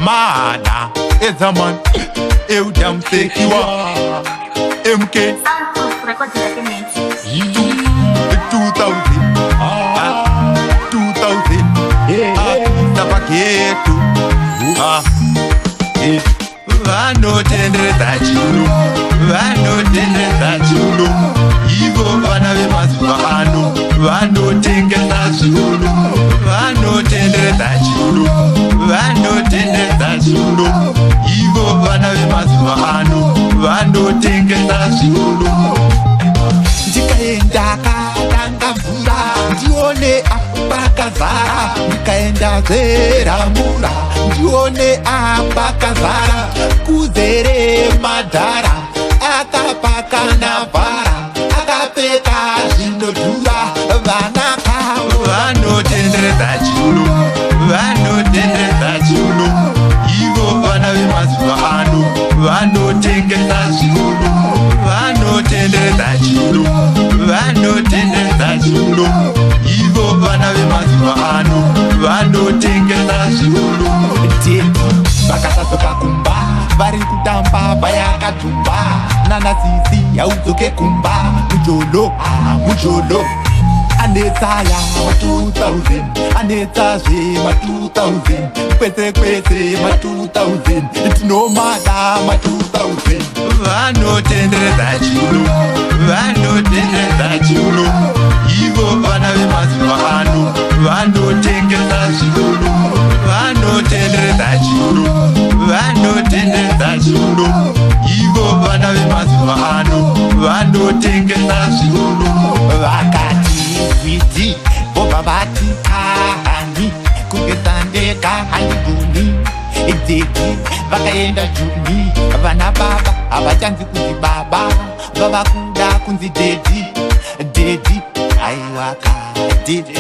Mana, it's a man. Eu damn sick you are. MK 2000 Tabaqueto vanotendredza chulo vanotendredza chulo ivo vana vemazuva ano vanotengesa chulo vanotendredza chulo vanotendredza chulo ivo vana vemazuva ano vanotengesa chulo ndikaenda kadanga mvura ndione apakazara ndikaenda zeramura ndione apakazara kuzere madhara akapakana vhara akapfeka zvinodhura vanaka vanotendredza chulo vanotendredza chulo ivo vana vemazuva ano vanotengesa chulo vanotendredza chulo vanotendredza chulo ivo vana vemazuva ano vanotengesa chulo vakasazoka kumba vari kutamba vayakatumba nanasisi yaudzoke kumba mujolo mujolo anetsaya ma2000 anetsazve ma2000 kwese kwese ma2000 tinomada ma2000 vanotendredza chulo vanotendredza chulo ivo vana vemazuva ano vanotengesa chulo vanotendredza chulo vanotendredza chulo ivo vana vemazuva ano vanotengesa chulo vakati viti vobva vati kahani kugezandeka haniguni idzeki vakaenda juni vana baba havachanzi kunzi baba vava kuda kunzi dedi dedi aiwaka dedi